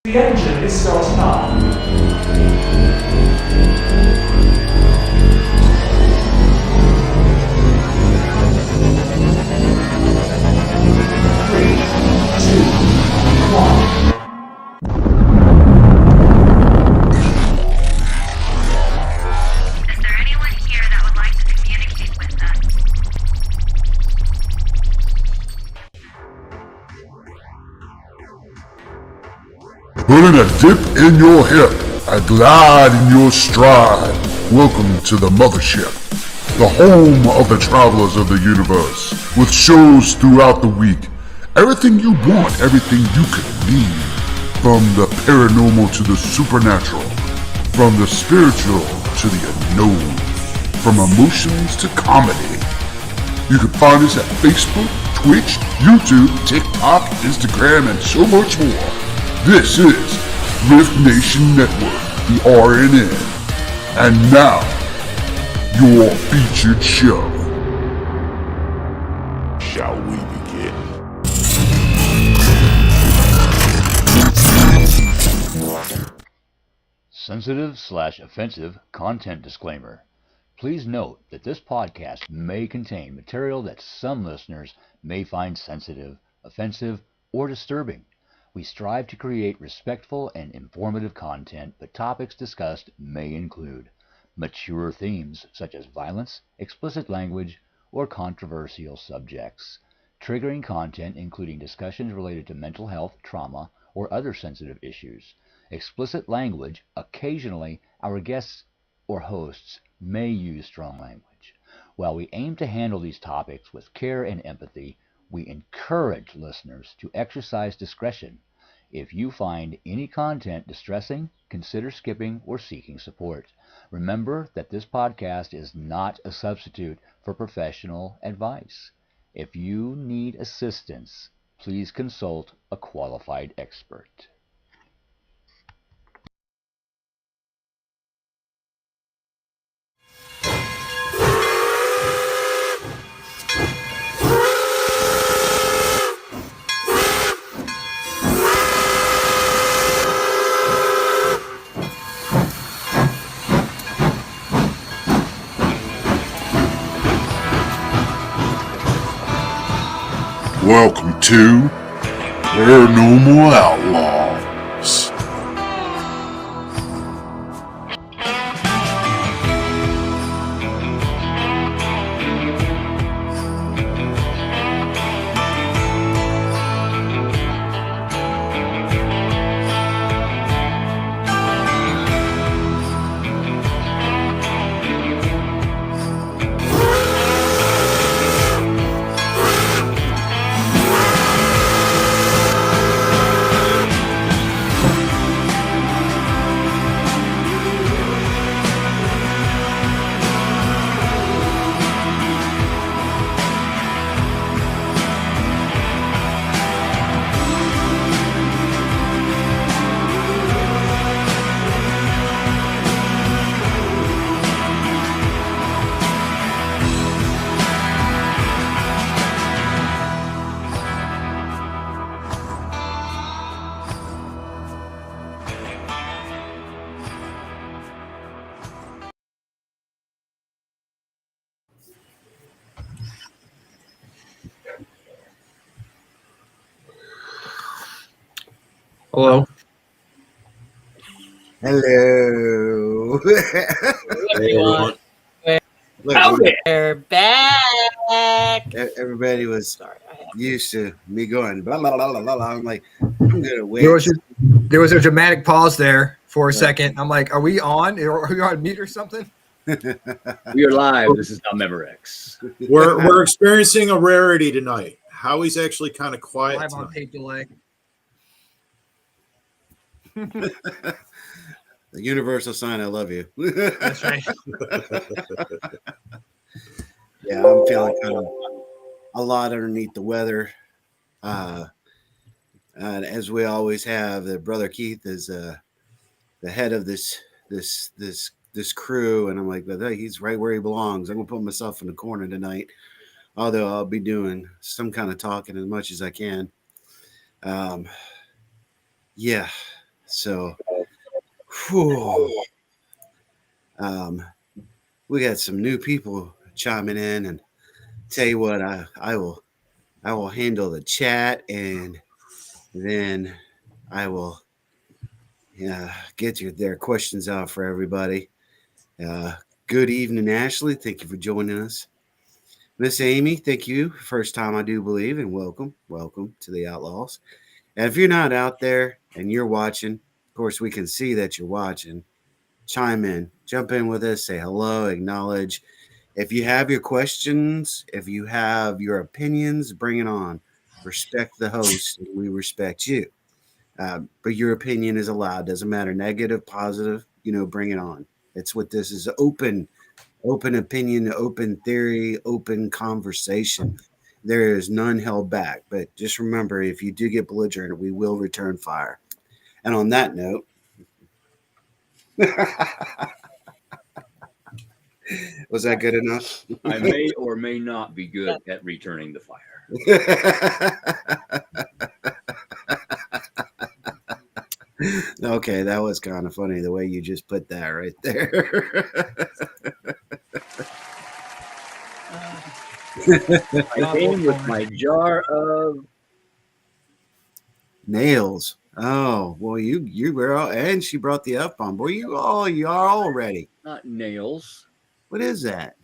The engine is starting up. Three, two, one. Is there anyone here that would like to communicate with us? Putting a dip in your hip, a glide in your stride. Welcome to the mothership, the home of the travelers of the universe, with shows throughout the week. Everything you want, everything you could need. From the paranormal to the supernatural, from the spiritual to the unknown, from emotions to comedy. You can find us at Facebook, Twitch, YouTube, TikTok, Instagram, and so much more. This is R.I.F.T Nation Network, the RNN. And now, your featured show. Shall we begin? Sensitive/offensive content disclaimer. Please note that this podcast may contain material that some listeners may find sensitive, offensive, or disturbing. We strive to create respectful and informative content, but topics discussed may include mature themes such as violence, explicit language, or controversial subjects, triggering content including discussions related to mental health, trauma, or other sensitive issues, explicit language. Occasionally, our guests or hosts may use strong language. While we aim to handle these topics with care and empathy, we encourage listeners to exercise discretion. If you find any content distressing, consider skipping or seeking support. Remember that this podcast is not a substitute for professional advice. If you need assistance, please consult a qualified expert. Welcome to Paranormal Outlaws. Hello. Hello. Everyone. Look, We're back. everybody was Sorry, I have used to me going blah blah blah blah blah. I'm like, I'm gonna wait. There was a dramatic pause there for a Right. second. I'm like, are we on? Are we on mute or something? We are live. This is not Memorex. We're experiencing a rarity tonight. Howie's actually kind of quiet Live on tonight. tape delay. The universal sign, I love you. That's right. Yeah, I'm feeling kind of a lot underneath the weather. And as we always have, the brother Keith is the head of this crew, and I'm like, but hey, he's right where he belongs. I'm gonna put myself in the corner tonight, although I'll be doing some kind of talking as much as I can. Yeah, So, whew. We got some new people chiming in, and tell you what, I will handle the chat, and then I will get their questions out for everybody. Good evening, Ashley. Thank you for joining us. Miss Amy, thank you. First time, I do believe, and welcome to the Outlaws. And if you're not out there and you're watching, of course, we can see that you're watching. Chime in, jump in with us, say hello, acknowledge. If you have your questions, if you have your opinions, bring it on. Respect the host, and we respect you. But your opinion is allowed. Doesn't matter, negative, positive. Bring it on. It's what this is: open opinion, open theory, open conversation. There is none held back. But just remember, if you do get belligerent, we will return fire. And on that note, was that good enough? I may or may not be good at returning the fire. Okay, that was kind of funny the way you just put that right there. I came with my jar of nails. Oh, well, you were all, and she brought the F-bomb. Were you are all ready? not nails. What is that?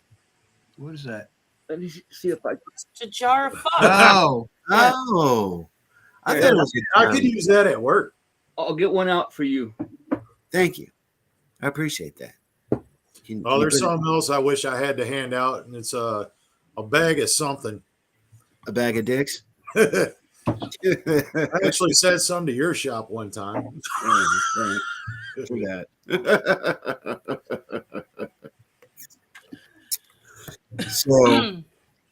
What is that? Let me see if I. It's a jar of fun. Oh, Oh, I thought it was a I jar. could use that at work. I'll get one out for you. Thank you. I appreciate that. Oh, there's something else I wish I had to hand out, and it's a bag of something. A bag of dicks. I actually said some to your shop one time. True that. So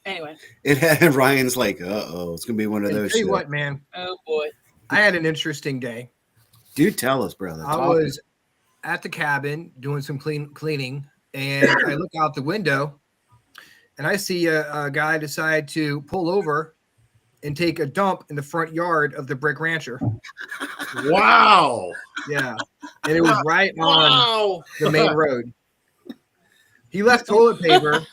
Anyway. it had Ryan's like, it's gonna be one of and those. tell you shows. what, man, Oh boy. I had an interesting day. Do tell us, brother. I was at the cabin doing some cleaning, and I look out the window, and I see a guy decide to pull over and take a dump in the front yard of the Brick Rancher. Wow. Yeah, and it was right on the main road. He left toilet paper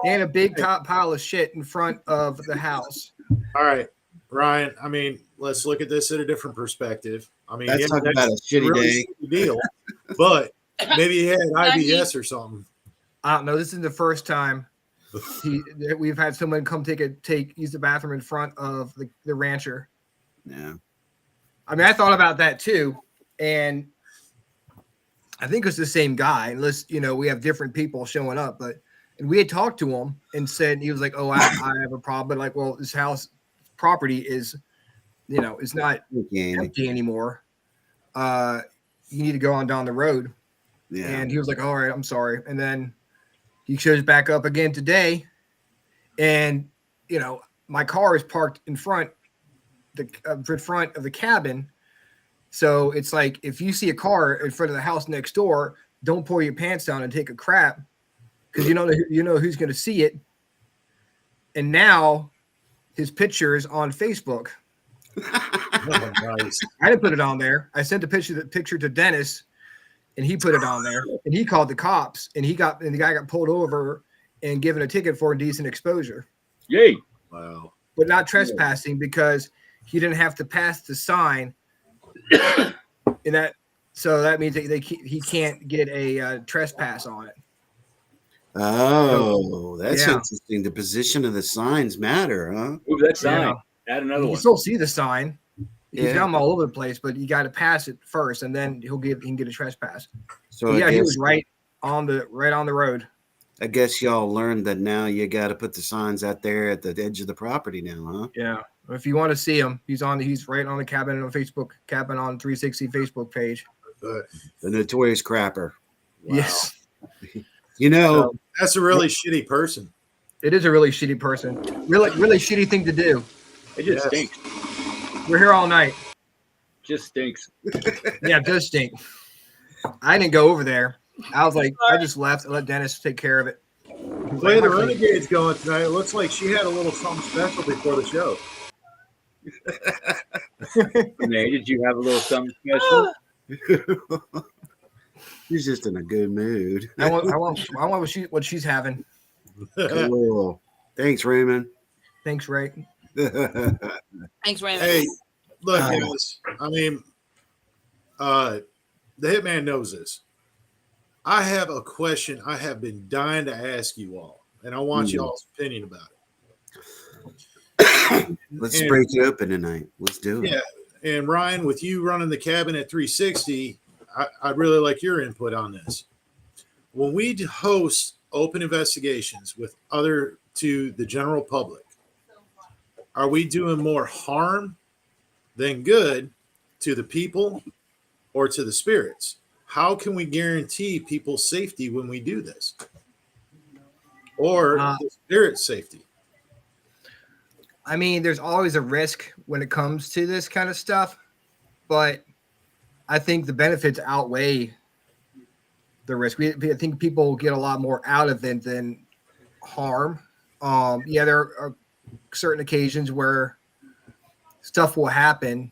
and a big top pile of shit in front of the house. All right, Ryan. I mean, let's look at this at a different perspective. I mean, Let's talk about a shitty day. shitty deal, but maybe he had IBS or something. I don't know. This is the first time we've had someone come use the bathroom in front of the rancher. Yeah. I mean, I thought about that too, and I think it's the same guy. Unless we have different people showing up, and we had talked to him and said he was like, "Oh, I have a problem." But like, well, this house property is, it's not empty anymore. You need to go on down the road. Yeah. And he was like, "All right, I'm sorry." And then he shows back up again today, and my car is parked in front of the cabin. So it's like, if you see a car in front of the house next door, don't pull your pants down and take a crap, because you know who's going to see it. And now his picture is on Facebook. Oh, nice. I didn't put it on there. I sent the picture to Dennis, and he put it on there. And he called the cops, and the guy got pulled over and given a ticket for indecent exposure. Yay! Wow. But not trespassing, because he didn't have to pass the sign. And that means he can't get a trespass on it. Oh, that's interesting. The position of the signs matter, huh? Move that sign. Yeah. Add another You one. can still see the sign. He's Yeah. got them all over the place, but you got to pass it first, and then he can get a trespass. So Yeah, I he guess, was right on the road. I guess y'all learned that now you got to put the signs out there at the edge of the property now, huh? Yeah. If you want to see him, he's right on the cabin on Facebook, cabin on 360 Facebook page. The notorious crapper. Wow. Yes. That's a really shitty person. It is a really shitty person. Really, really shitty thing to do. It just Yes. stinks. We're here all night. Just stinks. Yeah, it does stink. I didn't go over there. I was like, I just left and let Dennis take care of it. The way the Renegade's going tonight, it looks like she had a little something special before the show. Renee, did you have a little something special? He's just in a good mood. I want what she's having. Cool. Thanks, Raymond. Thanks, Ray. Thanks, Raymond. Hey, look, guys. I mean, the Hitman knows this. I have a question I have been dying to ask you all, and I want y'all's opinion about it. Let's break it open tonight. Let's do it. Yeah. And Ryan, with you running the cabin at 360, I'd really like your input on this. When we host open investigations with to the general public, are we doing more harm than good to the people or to the spirits? How can we guarantee people's safety when we do this? Or the spirit's safety? I mean, there's always a risk when it comes to this kind of stuff, but I think the benefits outweigh the risk. I think people get a lot more out of it than harm. Yeah, there are certain occasions where stuff will happen,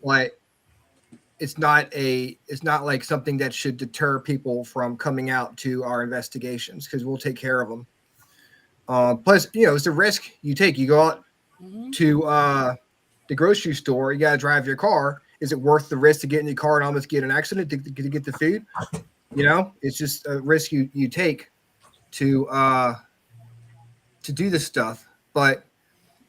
but it's not like something that should deter people from coming out to our investigations, because we'll take care of them. Plus, it's a risk you take. You go out to the grocery store, you got to drive your car. Is it worth the risk to get in your car and almost get an accident to get the food? It's just a risk you take to do this stuff. But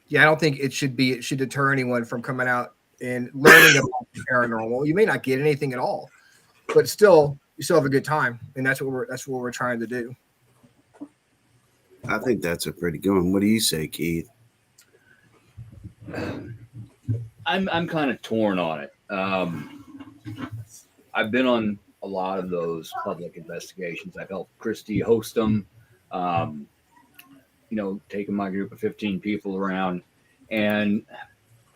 yeah, I don't think it should deter anyone from coming out and learning about the paranormal. You may not get anything at all, but still, you still have a good time, and that's what we're trying to do. I think that's a pretty good one. What do you say, Keith? I'm kind of torn on it. I've been on a lot of those public investigations. I've helped Christy host them. Taking my group of 15 people around, and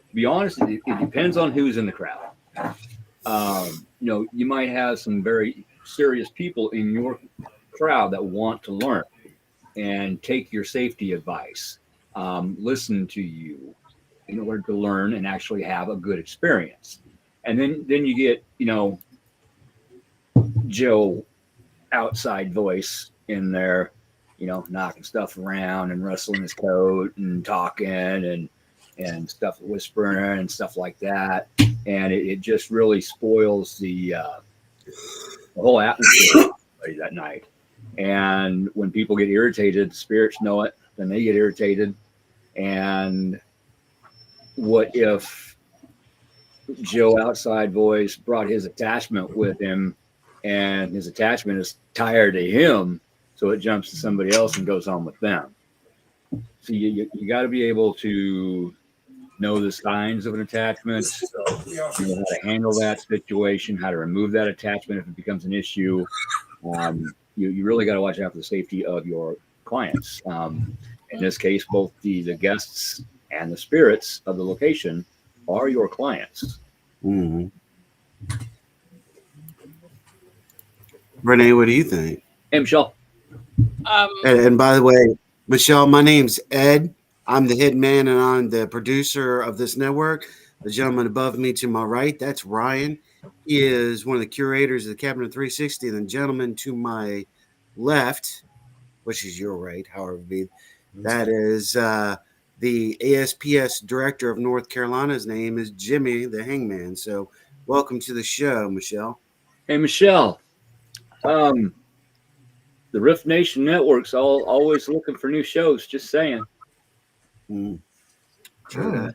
to be honest, it depends on who's in the crowd. You might have some very serious people in your crowd that want to learn and take your safety advice, listen to you in order to learn and actually have a good experience. And then you get, Joe outside voice in there, knocking stuff around and rustling his coat and talking and stuff, whispering and stuff like that. And it just really spoils the whole atmosphere that night. And when people get irritated, the spirits know it, then they get irritated. And what if Joe outside voice brought his attachment with him, and his attachment is tired of him, so it jumps to somebody else and goes on with them? So you got to be able to know the signs of an attachment, how to handle that situation, how to remove that attachment if it becomes an issue. You really got to watch out for the safety of your clients. In this case, both the guests and the spirits of the location are your clients. Mm-hmm. Renee, what do you think? Hey, Michelle. And by the way, Michelle, my name's Ed. I'm the Hitman, and I'm the producer of this network. The gentleman above me to my right, that's Ryan. He is one of the curators of the Cabinet 360. And the gentleman to my left, which is your right, however it be, that is the ASPS director of North Carolina. His name is Jimmy the Hangman. So welcome to the show, Michelle. Hey, Michelle. The R.I.F.T Nation Network's always looking for new shows, just saying. Sure.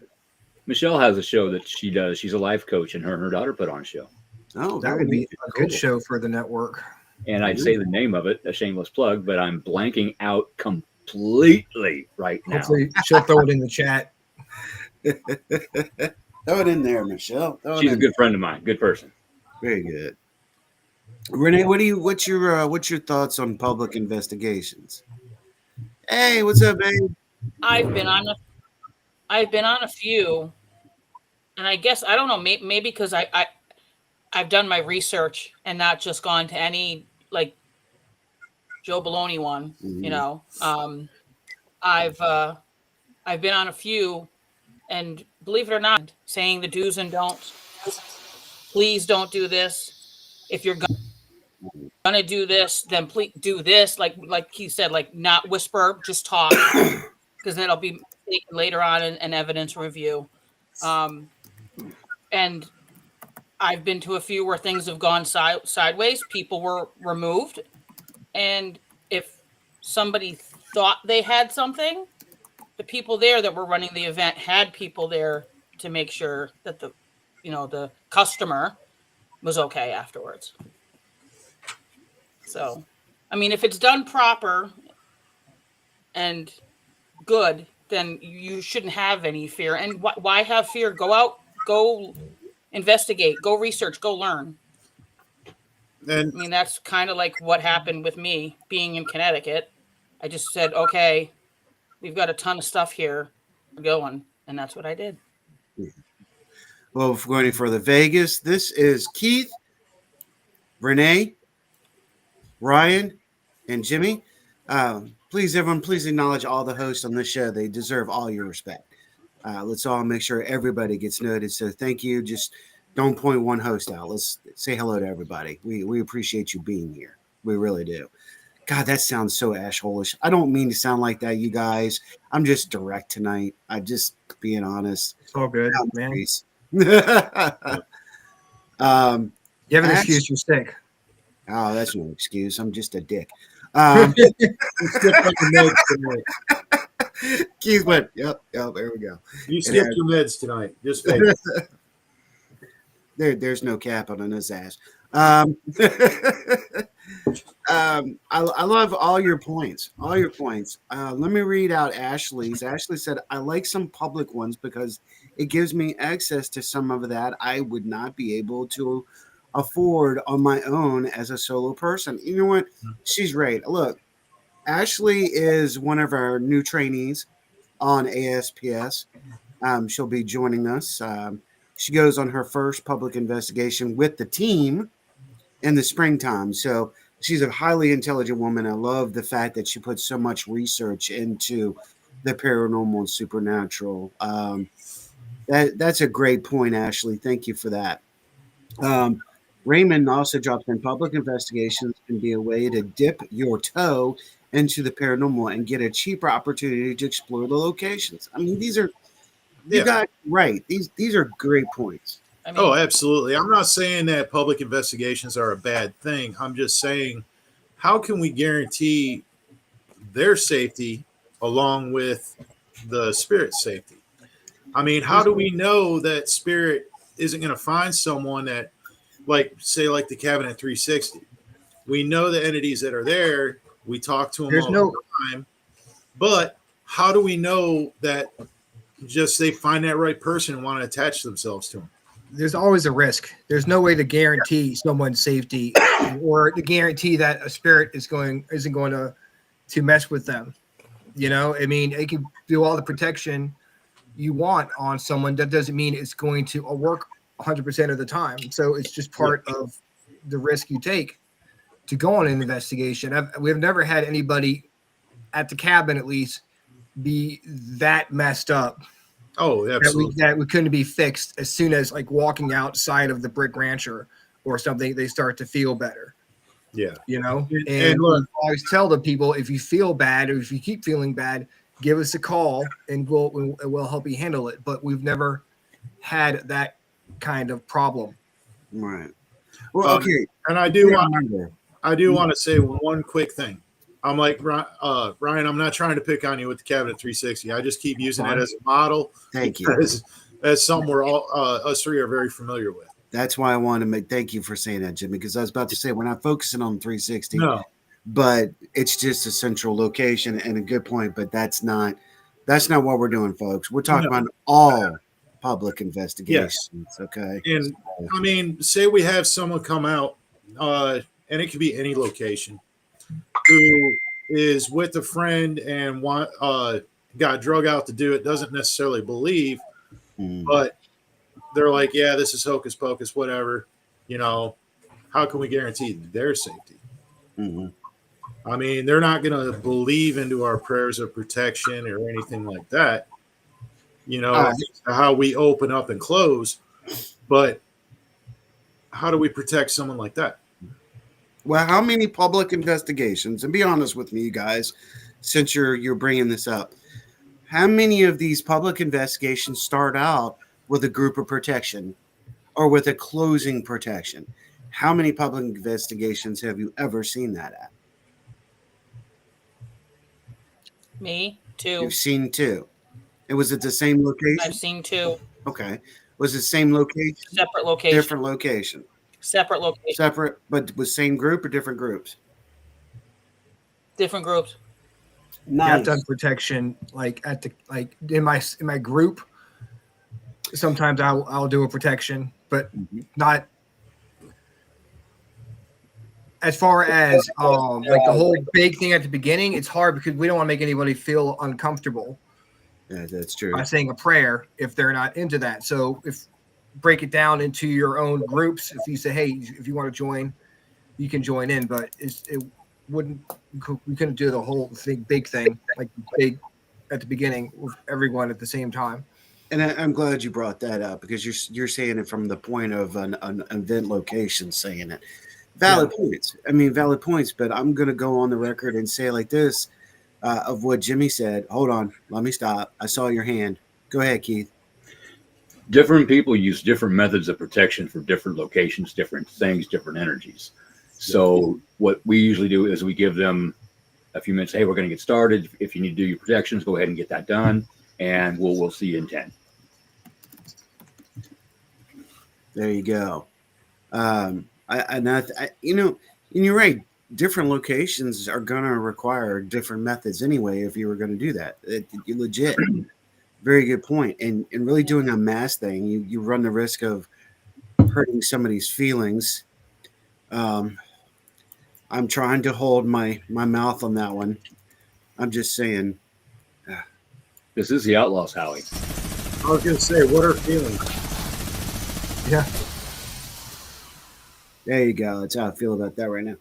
Michelle has a show that she does. She's a life coach, and her and her daughter put on a show. Oh, that would be a good show for the network. And I'd say the name of it, a shameless plug, but I'm blanking out completely right now. Hopefully she'll throw it in the chat. Throw it in there, Michelle. She's a good friend of mine. Good person. Very good. Renee, what's your thoughts on public investigations? Hey, what's up, babe? I've been on a few, and I guess I don't know. Maybe because I've done my research and not just gone to any like Joe Baloney one. Mm-hmm. I've been on a few, and believe it or not, saying the do's and don'ts. please don't do this. If you're gonna do this, then please do this. Like he said, like not whisper, just talk, because then it'll be taken later on in evidence review. And I've been to a few where things have gone sideways. People were removed, and if somebody thought they had something, the people there that were running the event had people there to make sure that the customer was okay afterwards. So, I mean, if it's done proper and good, then you shouldn't have any fear. And why have fear? Go out, go investigate, go research, go learn. And I mean, that's kind of like what happened with me being in Connecticut. I just said, okay, we've got a ton of stuff here going. And that's what I did. Well, before going any further, Vegas, this is Keith, Renee, Ryan, and Jimmy. Please, everyone, please acknowledge all the hosts on this show. They deserve all your respect. Let's all make sure everybody gets noted. So thank you. Just don't point one host out. Let's say hello to everybody. We appreciate you being here. We really do. God, that sounds so assholish. I don't mean to sound like that, you guys. I'm just direct tonight. I'm just being honest. It's all good, man. You You have an excuse. You're sick. Oh, that's no excuse. I'm just a dick. Keith went, yep, there we go. you skipped your meds tonight. Just there's no cap on his ass. I love all your points. Let me read out Ashley's. Ashley said, I like some public ones because it gives me access to some of that I would not be able to afford on my own as a solo person. You know what? She's right. Look, Ashley is one of our new trainees on ASPS. She'll be joining us. She goes on her first public investigation with the team in the springtime. So she's a highly intelligent woman. I love the fact that she puts so much research into the paranormal and supernatural. That's a great point, Ashley. Thank you for that. Raymond also drops in public investigations can be a way to dip your toe into the paranormal and get a cheaper opportunity to explore the locations. I mean, these are you got right. These are great points. I mean, Oh, absolutely. I'm not saying that public investigations are a bad thing. I'm just saying, how can we guarantee their safety along with the spirit safety? I mean, how do we know that spirit isn't going to find someone that, like the cabin at 360? We know the entities that are there. We talk to them all the time. But how do we know that just they find that right person and want to attach themselves to them? There's always a risk. There's no way to guarantee someone's safety or to guarantee that a spirit isn't going to mess with them. You know, I mean, it can do all the protection you want on someone. That doesn't mean it's going to work 100% of the time. So it's just part of the risk you take to go on an investigation. We've never had anybody at the cabin, at least, be that messed up. Oh, absolutely. That we couldn't be fixed as soon as like walking outside of the brick rancher or something, they start to feel better. Yeah. You know, And look, I always tell the people, if you feel bad or if you keep feeling bad, give us a call and we'll help you handle it. But we've never had that kind of problem. Right. Well, okay. And I do want to say one quick thing. I'm like, Ryan, I'm not trying to pick on you with the cabinet 360. I just keep using it as a model. Thank you. As something we're all us three are very familiar with. That's why I wanted to make. Thank you for saying that, Jimmy. Because I was about to say we're not focusing on 360. No, but it's just a central location and a good point. But that's not what we're doing, folks. We're talking about all public investigations. Yes. Okay. And I mean, say we have someone come out, and it could be any location, who is with a friend and got drug out to do it, doesn't necessarily believe, but they're like, yeah, this is hocus pocus, whatever. You know, how can we guarantee their safety? Mm-hmm. I mean, they're not going to believe into our prayers of protection or anything like that. You know, how we open up and close. But how do we protect someone like that? Well, how many public investigations? And be honest with me, you guys, since you're bringing this up. How many of these public investigations start out with a group of protection or with a closing protection? How many public investigations have you ever seen that at? Me too. You've seen two. And was it the same location? I've seen two. Okay. Was it same location? Separate location. Different location. Separate location. Separate, but with same group or different groups? Different groups. Nice. I've done protection in my group. Sometimes I'll do a protection, but not as far as the whole big thing at the beginning. It's hard because we don't want to make anybody feel uncomfortable. Yeah, that's true. By saying a prayer if they're not into that. So break it down into your own groups. If you say, hey, if you want to join, you can join in, but we couldn't do the whole big thing like big at the beginning with everyone at the same time. And I'm glad you brought that up because you're saying it from the point of an event location saying it. Valid points. I mean, valid points, but I'm going to go on the record and say like this of what Jimmy said. Hold on. Let me stop. I saw your hand. Go ahead, Keith. Different people use different methods of protection for different locations, different things, different energies. So what we usually do is we give them a few minutes. Hey, we're going to get started. If you need to do your protections, go ahead and get that done, and we'll see you in 10. There you go. And you're right. Different locations are going to require different methods anyway. If you were going to do that, you legit. Very good point. And really doing a mass thing, you run the risk of hurting somebody's feelings. I'm trying to hold my mouth on that one. I'm just saying. This is the Outlaws, Howie. I was going to say, what are feelings? Yeah. There you go. That's how I feel about that right now.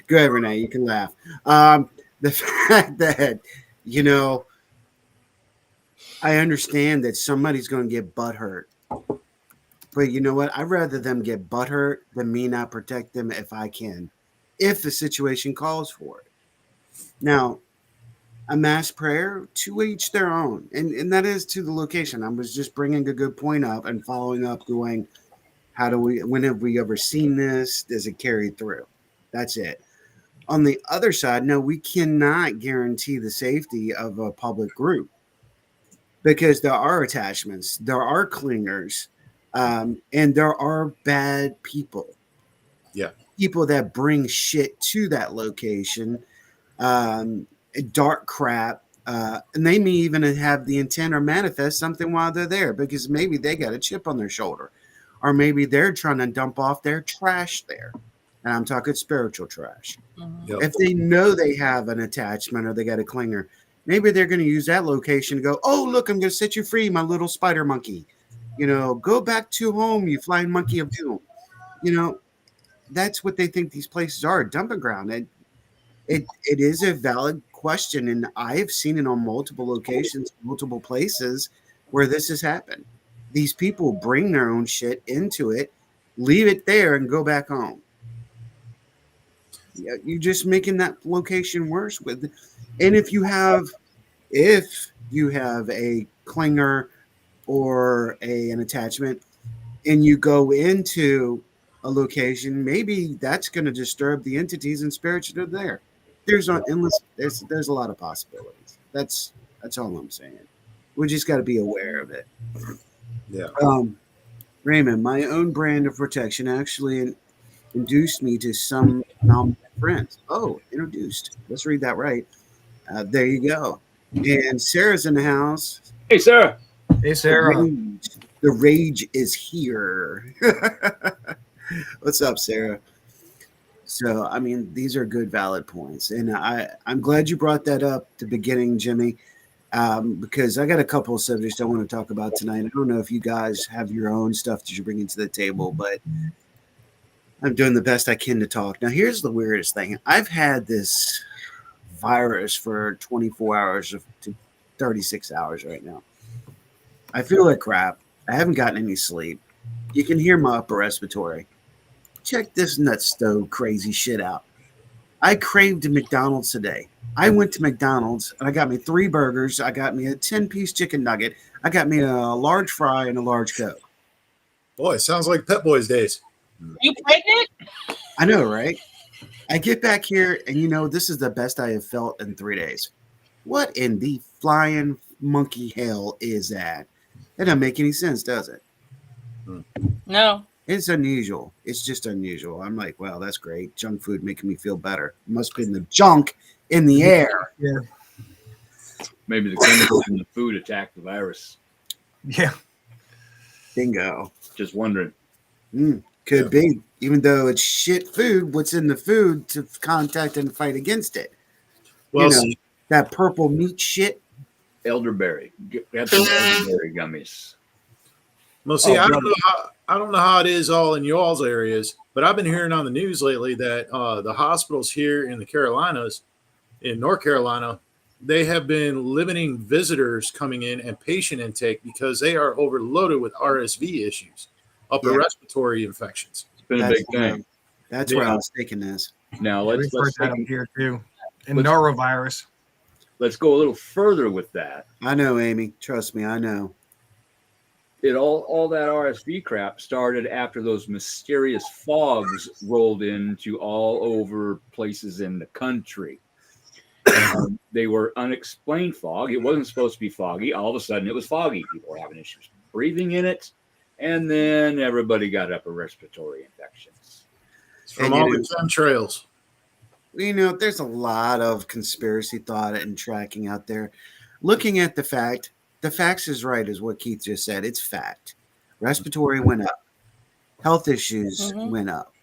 Go ahead, Renee. You can laugh. The fact that, I understand that somebody's going to get butthurt. But you know what? I'd rather them get butthurt than me not protect them if I can, if the situation calls for it. Now, a mass prayer, to each their own. And that is to the location. I was just bringing a good point up and following up going, when have we ever seen this? Does it carry through? That's it. On the other side, no, we cannot guarantee the safety of a public group because there are attachments, there are clingers, and there are bad people. Yeah. People that bring shit to that location, dark crap, and they may even have the intent or manifest something while they're there because maybe they got a chip on their shoulder. Or maybe they're trying to dump off their trash there. And I'm talking spiritual trash. Yep. If they know they have an attachment or they got a clinger, maybe they're going to use that location to go, oh, look, I'm going to set you free, my little spider monkey. Go back to home, you flying monkey of doom. That's what they think these places are, a dumping ground. And it is a valid question. And I've seen it on multiple locations, multiple places where this has happened. These people bring their own shit into it, leave it there, and go back home. You're just making that location worse with. And if you have a clinger or an attachment, and you go into a location, maybe that's going to disturb the entities and spirits that are there. There's a lot of possibilities. That's all I'm saying. We just got to be aware of it. Yeah. Raymond, my own brand of protection actually induced me to some phenomenal friends. Oh, introduced. Let's read that right. There you go. And Sarah's in the house. Hey, Sarah. Hey, Sarah. The rage is here. What's up, Sarah? So, I mean, these are good, valid points. And I'm glad you brought that up at the beginning, Jimmy. Because I got a couple of subjects I want to talk about tonight. I don't know if you guys have your own stuff that you're bringing to the table, but I'm doing the best I can to talk. Now, here's the weirdest thing. I've had this virus for 24 hours to 36 hours right now. I feel like crap. I haven't gotten any sleep. You can hear my upper respiratory. Check this nutstone crazy shit out. I craved a McDonald's today. I went to McDonald's and I got me 3 burgers. I got me a 10-piece chicken nugget. I got me a large fry and a large Coke. Boy, sounds like Pet Boys days. You pregnant? I know, right? I get back here and this is the best I have felt in 3 days. What in the flying monkey hell is that? That doesn't make any sense, does it? No. It's unusual. It's just unusual. I'm like, wow, that's great. Junk food making me feel better. Must be in the junk in the air. Yeah. Maybe the chemicals in the food attack the virus. Yeah. Bingo. Just wondering. Could be. Even though it's shit food, what's in the food to contact and fight against it? Well, that purple meat shit. Elderberry. Get some elderberry gummies. Well, see, I don't know how it is all in y'all's areas, but I've been hearing on the news lately that the hospitals here in the Carolinas, in North Carolina, they have been limiting visitors coming in and patient intake because they are overloaded with RSV issues, upper respiratory infections. It's been a big thing. That's where I was taking this. Now We've heard that up here too. And norovirus. Let's go a little further with that. I know, Amy. Trust me, I know. It all that RSV crap started after those mysterious fogs rolled into all over places in the country. They were unexplained fog. It wasn't supposed to be foggy. All of a sudden, it was foggy. People were having issues breathing in it, and then everybody got upper respiratory infections. It's from all the chemtrails. There's a lot of conspiracy thought and tracking out there. Looking at the facts is right, is what Keith just said. It's fact. Respiratory went up. Health issues went up.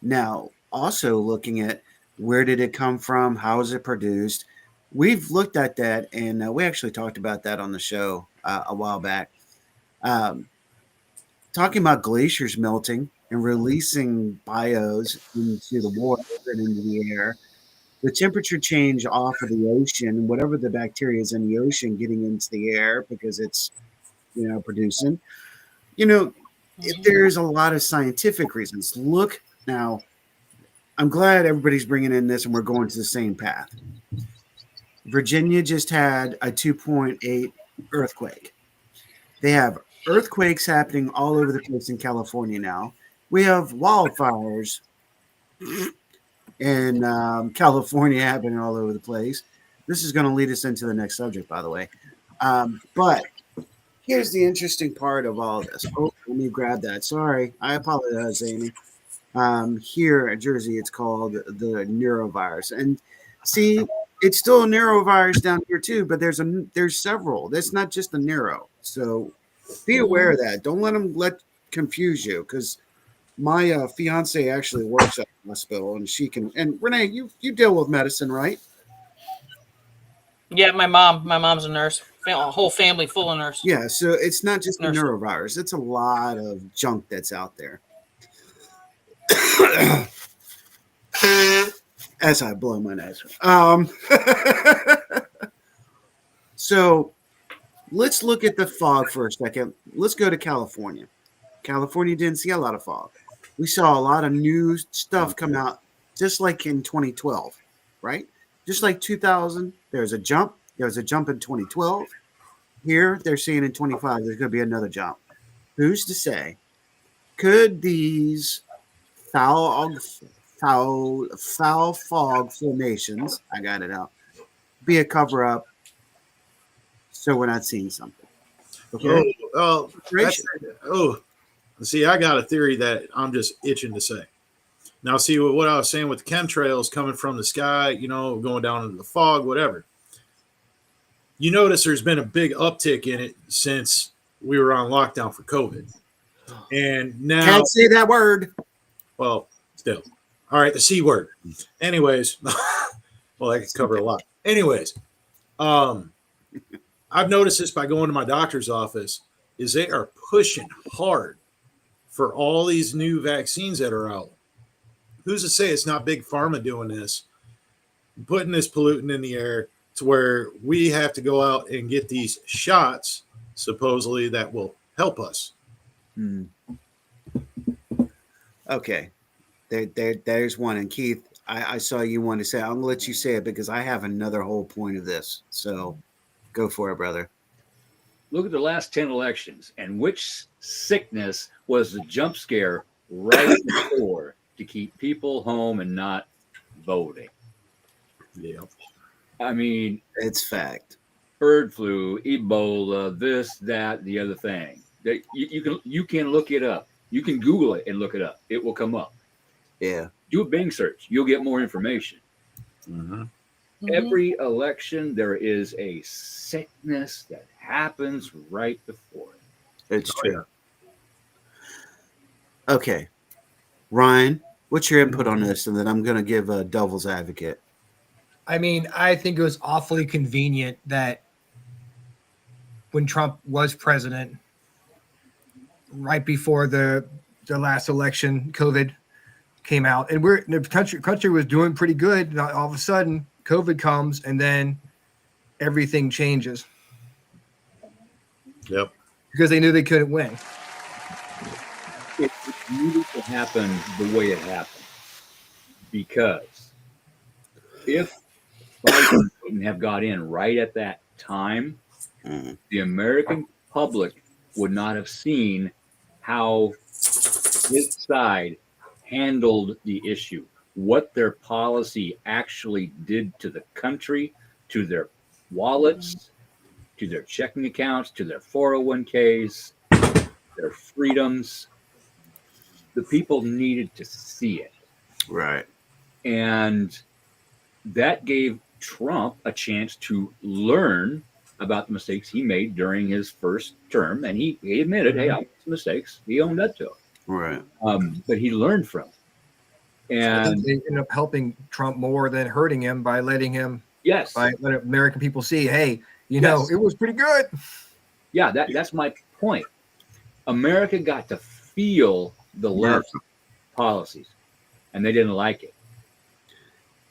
Now, also looking at where did it come from? How is it produced? We've looked at that, and we actually talked about that on the show a while back. Talking about glaciers melting and releasing bios into the water and into the air. The temperature change off of the ocean, whatever the bacteria is in the ocean getting into the air because it's, producing. There's a lot of scientific reasons. Look now, I'm glad everybody's bringing in this and we're going to the same path. Virginia just had a 2.8 earthquake. They have earthquakes happening all over the place in California now. We have wildfires in California happening all over the place. This is going to lead us into the next subject, by the way. But here's the interesting part of all this. Oh, let me grab that. Sorry. I apologize, Amy. Here at Jersey, it's called the neurovirus. And see, it's still a neurovirus down here too, but there's several. That's not just the neuro. So be aware of that. Don't let them confuse you, because my fiance actually works at the hospital, and she can. And Renee, you deal with medicine, right? Yeah, my mom's a nurse. A whole family full of nurses. Yeah, so it's not just the neurovirus. It's a lot of junk that's out there. As I blow my nose. So let's look at the fog for a second. Let's go to California. California didn't see a lot of fog. We saw a lot of new stuff come out, just like in 2012, right? Just like 2000, there's a jump. There was a jump in 2012. Here, they're seeing in 25, there's going to be another jump. Who's to say? Could these foul fog formations, I got it out, be a cover-up so we're not seeing something? Okay. See, I got a theory that I'm just itching to say. Now, see what I was saying with the chemtrails coming from the sky, going down into the fog, whatever. You notice there's been a big uptick in it since we were on lockdown for COVID. And now... Can't say that word. Well, still. All right, the C word. Anyways, well, I can cover a lot. Anyways, I've noticed this by going to my doctor's office, is they are pushing hard for all these new vaccines that are out. Who's to say it's not Big Pharma doing this, putting this pollutant in the air to where we have to go out and get these shots, supposedly, that will help us. Hmm. Okay. There's one. And Keith, I saw you want to say. I'm gonna let you say it because I have another whole point of this. So go for it, brother. Look at the last 10 elections and which sickness was the jump scare right before to keep people home and not voting. Yeah. I mean, It's fact. bird flu, Ebola, this, that, the other thing. You can look it up. You can Google it and look it up. It will come up. Yeah. Do a Bing search. You'll get more information. Mm-hmm. Every election, there is a sickness that happens right before it. It's Oh, true. Okay. Ryan, what's your input on this? And then I'm gonna give a devil's advocate. I mean, I think it was awfully convenient that when Trump was president, right before the last election, COVID came out, and the country was doing pretty good. And all of a sudden, COVID comes, and then everything changes Yep. because they knew they couldn't win. It needed to happen the way it happened. Because if Biden wouldn't have got in right at that time, Mm. the American public would not have seen how his side handled the issue, what their policy actually did to the country, to their wallets, to their checking accounts, to their 401ks, their freedoms. The people needed to see it. Right. And that gave Trump a chance to learn about the mistakes he made during his first term. And he admitted, hey, I made some mistakes. He owned up to it. Right. But he learned from it. I think And they ended up helping Trump more than hurting him by letting yes, American people see, hey, you know, Yes. it was pretty good. yeah, that's my point. America got to feel the left policies, and they didn't like it.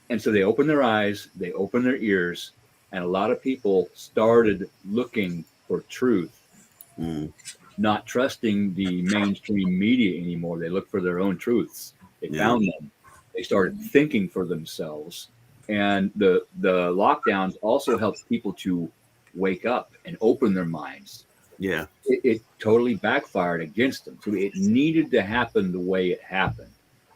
And so they opened their eyes, they opened their ears, and a lot of people started looking for truth, Mm. not trusting the mainstream media anymore. They looked for their own truths. They Yeah. found them. They started thinking for themselves. And the lockdowns also helped people to wake up and open their minds. Yeah. It totally backfired against them. So it needed to happen the way it happened.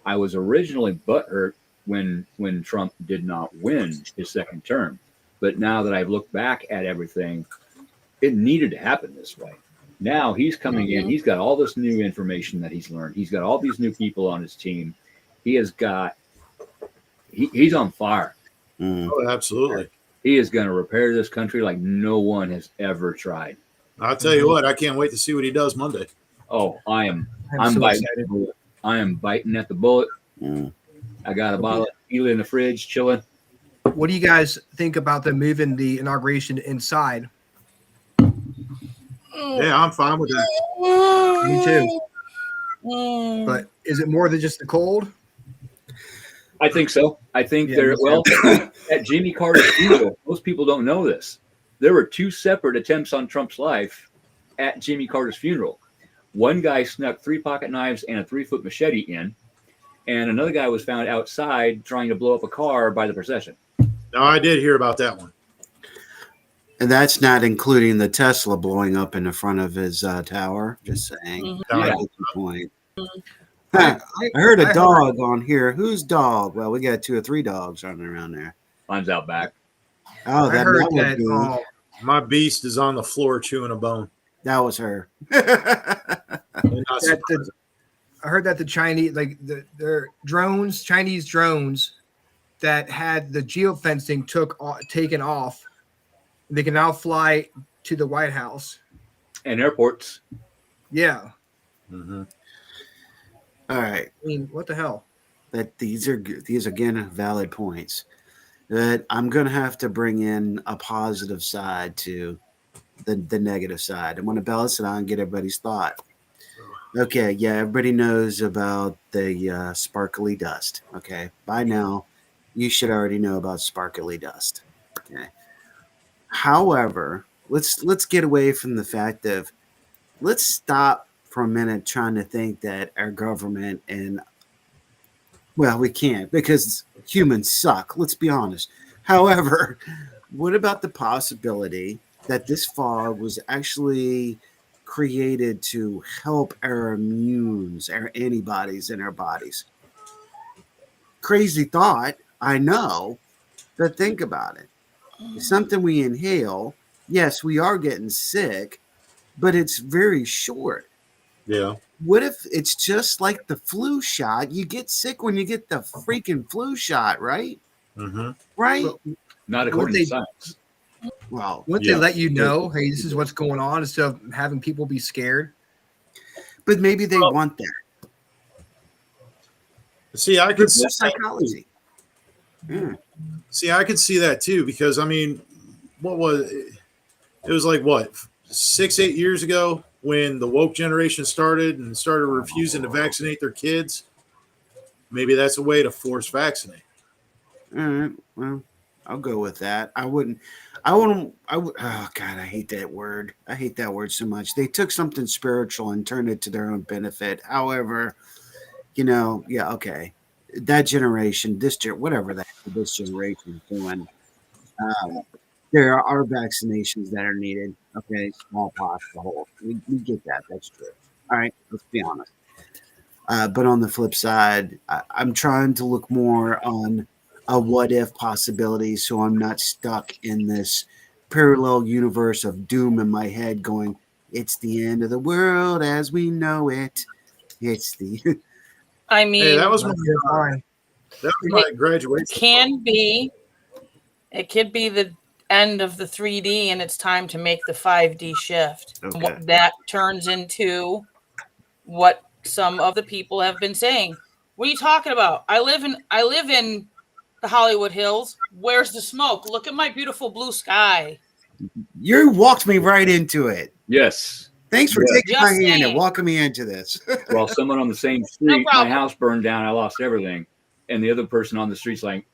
I was originally butthurt when Trump did not win his second term. But now that I've looked back at everything, it needed to happen this way. Now he's coming in. He's got all this new information that he's learned. He's got all these new people on his team. He has got. He's on fire. Mm. Oh, absolutely. He is going to repair this country like no one has ever tried. I'll tell you what, I can't wait to see what he does Monday. Oh, I'm so biting. excited. I am biting at the bullet. Mm. I got a bottle of tequila in the fridge, chilling. What do you guys think about them moving the inauguration inside? Yeah, I'm fine with that. Me too. But is it more than just the cold? I think so. I think Yeah, they're me too. well at Jimmy Carter's funeral. Most people don't know this. There were two separate attempts on Trump's life at Jimmy Carter's funeral. One guy snuck 3 pocket knives and a 3-foot machete in, and another guy was found outside trying to blow up a car by the procession. No, I did hear about that one. And that's not including the Tesla blowing up in the front of his tower. Just saying. Yeah. That's the point. I heard a dog on here. Whose dog? Well, we got 2 or 3 dogs running around there. Mine's out back. Oh, I that, heard that, would that. be, My beast is on the floor chewing a bone. that was her. I'm not surprised. I heard that the Chinese, like their drones, Chinese drones that had the geofencing taken off, they can now fly to the White House. And airports. Yeah. Mm-hmm. All right. I mean, what the hell? That these again valid points. That I'm gonna have to bring in a positive side to the negative side. I'm gonna balance it out and get everybody's thought. Okay, yeah, everybody knows about the sparkly dust. Okay, by now you should already know about sparkly dust. Okay. However, let's get away from the fact of let's stop for a minute trying to think that our government and, well, we can't because humans suck. Let's be honest. However, what about the possibility that this fog was actually created to help our immunes, our antibodies in our bodies? Crazy thought, I know, but think about it. It's something we inhale. Yes, we are getting sick, but it's very short. Yeah. What if it's just like the flu shot? You get sick when you get the freaking flu shot, right? Mm-hmm. Right? Well, Not What according they- to science. Well, Wouldn't Yeah. they let you know, hey, this is what's going on instead of having people be scared? but maybe they want that. See, I could It's see, their psychology. Yeah. I could see that too because I mean, what was it? It was like what 6-8 years ago when the woke generation started and started refusing to vaccinate their kids. Maybe that's a way to force vaccinate. All right. Well, I'll go with that. I would. Oh God, I hate that word. I hate that word so much. They took something spiritual and turned it to their own benefit. However, yeah, okay. That generation, whatever this generation is doing, there are vaccinations that are needed. Okay, smallpox, the whole. We get that. That's true. All right, let's be honest. But on the flip side, I'm trying to look more on a what if possibility so I'm not stuck in this parallel universe of doom in my head going, it's the end of the world as we know it. It's the. I Hey, mean, that was You're fine. my graduation. it could be the end of the 3D and it's time to make the 5D shift. Okay. What that turns into what some of the people have been saying. What are you talking about? I live in the Hollywood Hills. Where's the smoke? Look at my beautiful blue sky. You walked me right into it. Yes. Thanks for Yeah. taking Just my hand and saying. walking me into this. While someone on the same street, my problem. house burned down, I lost everything. And the other person on the street's like,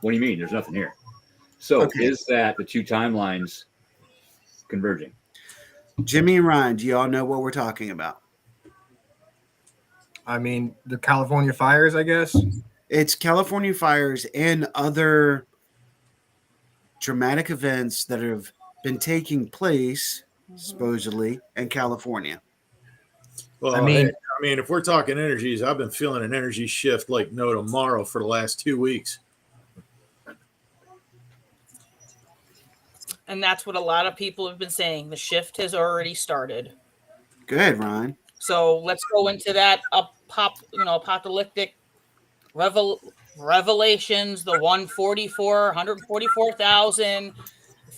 what do you mean? There's nothing here. So Okay. is that the two timelines converging? Jimmy and Ryan, do y'all know what we're talking about? I mean, the California fires, I guess. It's California fires and other dramatic events that have been taking place, supposedly, in California. Well, I mean- I mean, if we're talking energies, I've been feeling an energy shift like no tomorrow for the last 2 weeks. And that's what a lot of people have been saying. The shift has already started. Go ahead, Ryan. So let's go into that apocalyptic revelations, the 144,000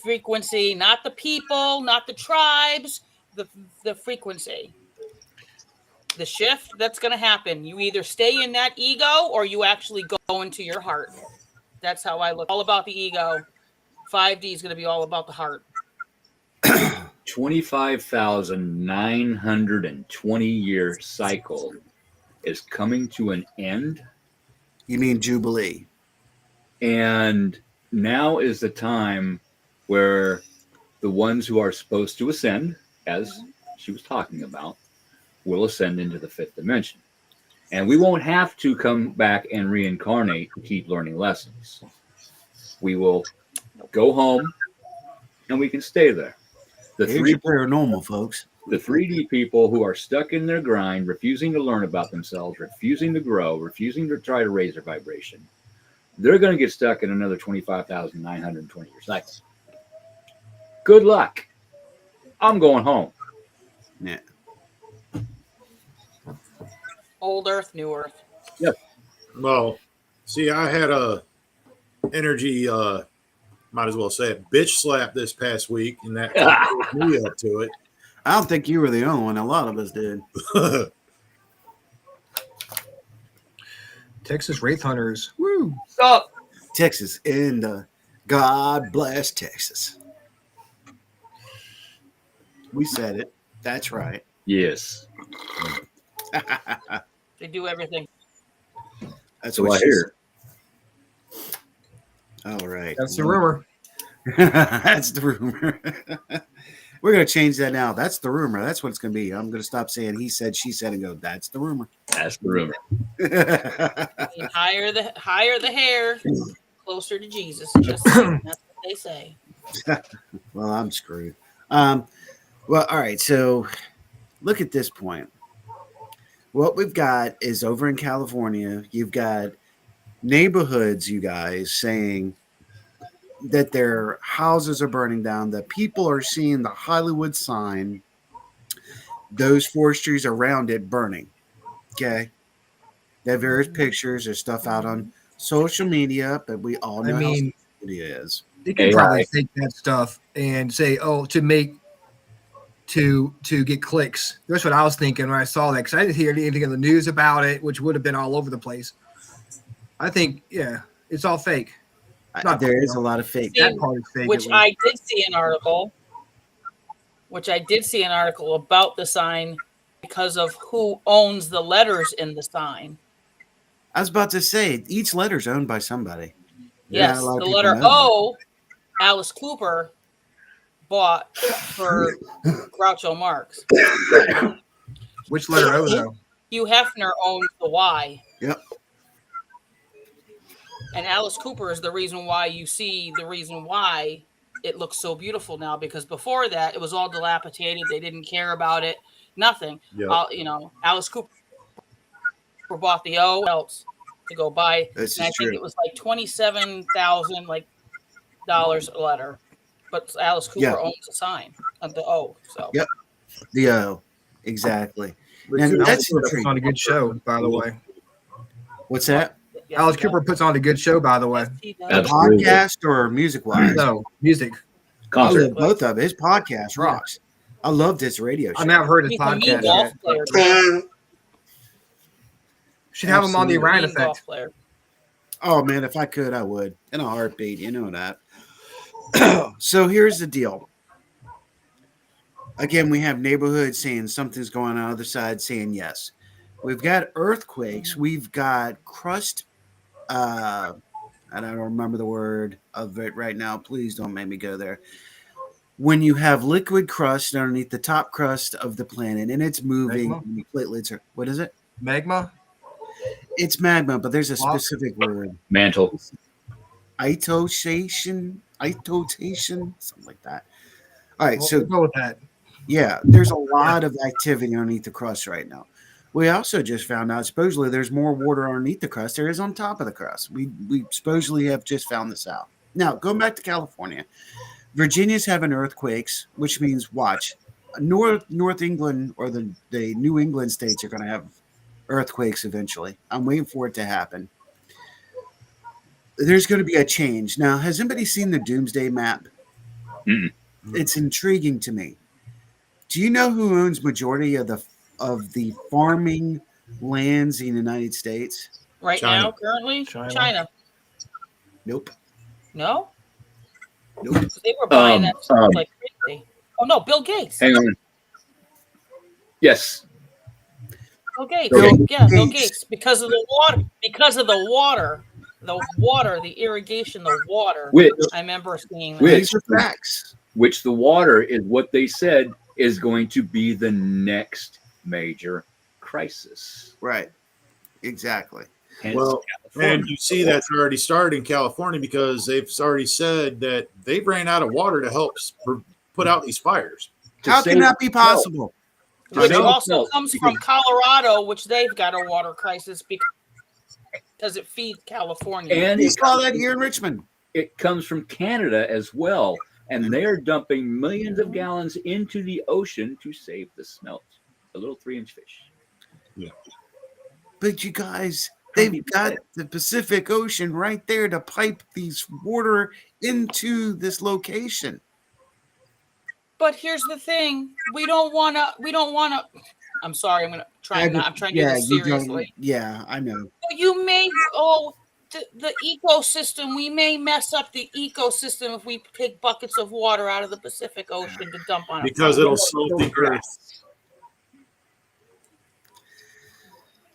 frequency, not the people, not the tribes, the frequency. The shift that's going to happen. You either stay in that ego or you actually go into your heart. That's how I look. All about the ego. 5D is going to be all about the heart. 25,920-year cycle is coming to an end. You mean Jubilee? And now is the time where the ones who are supposed to ascend, as she was talking about, will ascend into the fifth dimension. And we won't have to come back and reincarnate to keep learning lessons. We will go home and we can stay there. Here's your paranormal, folks. The 3D people who are stuck in their grind, refusing to learn about themselves, refusing to grow, refusing to try to raise their vibration, they're going to get stuck in another 25,920 year cycle. Good luck. I'm going home. Yeah. Old Earth, New Earth. Yep. Well, see, I had a energy, might as well say it, bitch slap this past week, and that put me up to it. I don't think you were the only one. A lot of us did. Texas Wraith Hunters. Woo. Stop. Texas in the God bless Texas. We said it. That's right. Yes. They do everything. That's So what I she hear. said. All right. That's the rumor. That's the rumor. We're going to change that now. That's the rumor. That's what it's going to be. I'm going to stop saying he said, she said, and go, that's the rumor. That's the rumor. I mean, higher the hair, closer to Jesus. Just saying. That's what they say. Well, I'm screwed. Well, all right. So look at this point. What we've got is over in California, you've got neighborhoods, you guys, saying that their houses are burning down, that people are seeing the Hollywood sign, those forestries around it burning. Okay. They have various pictures. There's stuff out on social media, but we all know how social media is. You can probably take that stuff and say, "Oh, to get clicks." That's what I was thinking when I saw that, because I didn't hear anything in the news about it, which would have been all over the place. I think, yeah, it's all fake. There is a lot of fake. See, That part is fake. Which I did see an article about the sign because of who owns the letters in the sign. I was about to say, each letter is owned by somebody. Yes, the letter O, Alice Cooper bought for Groucho Marx. Which letter O, though? Hugh Hefner owns the Y. Yep. And Alice Cooper is the reason why it looks so beautiful now, because before that it was all dilapidated. They didn't care about it. Nothing. Yep. Alice Cooper bought the O else to go buy. This and is I think true. it was like $27,000 dollars a letter. But Alice Cooper owns the sign of the O. So yep, the O, exactly. And that's puts on a good show, by the way. What's that? Yes, Alice Cooper puts on a good show, by the way. Podcast or music wise? No, music. I love both of them. His podcast rocks. I love this radio show. I never heard his He's a mean podcast. golf player. Should have him on the Ryan Mean golf Effect. player. Oh man, if I could, I would. In a heartbeat, you know that. So here's the deal. Again, we have neighborhoods saying something's going on, other side saying yes. We've got earthquakes. We've got crust. And I don't remember the word of it right now. Please don't make me go there. When you have liquid crust underneath the top crust of the planet and it's moving, Magma? and the platelets are, what is it? Magma? It's magma, but there's a specific word. Mantle. Itotation, something like that. All right, so We'll go with that. yeah, there's a lot of activity underneath the crust right now. We also just found out supposedly there's more water underneath the crust there is on top of the crust. We supposedly have just found this out. Now, going back to California, Virginia's having earthquakes, which means watch. North England or the New England states are going to have earthquakes eventually. I'm waiting for it to happen. There's going to be a change. Now, has anybody seen the Doomsday Map? Mm-mm. It's intriguing to me. Do you know who owns majority of the farming lands in the United States? Right China. now, currently, China. Nope. No? Nope. They were buying that stuff like crazy. Oh, no, Bill Gates. Hang on. Yes. Bill Gates. Bill Bill Gates. Because of the water. The irrigation, the water. Which I remember seeing that. These are facts. Which the water is what they said is going to be the next major crisis. Right. Exactly. Hence Well, California. and you see that's already started in California because they've already said that they ran out of water to help put out these fires. How can that be possible? Which save also itself. comes from Colorado, which they've got a water crisis because it feeds California. And We saw that here in Richmond. it comes from Canada as well. And they're dumping millions of gallons into the ocean to save the smelt, the little 3-inch fish. But you guys, they've got the Pacific Ocean right there to pipe these water into this location. But here's the thing: we don't want to. I'm sorry. I'm trying to do this seriously. Yeah, I know. But you may. The ecosystem. We may mess up the ecosystem if we take buckets of water out of the Pacific Ocean to dump on it. Because it'll soak the earth.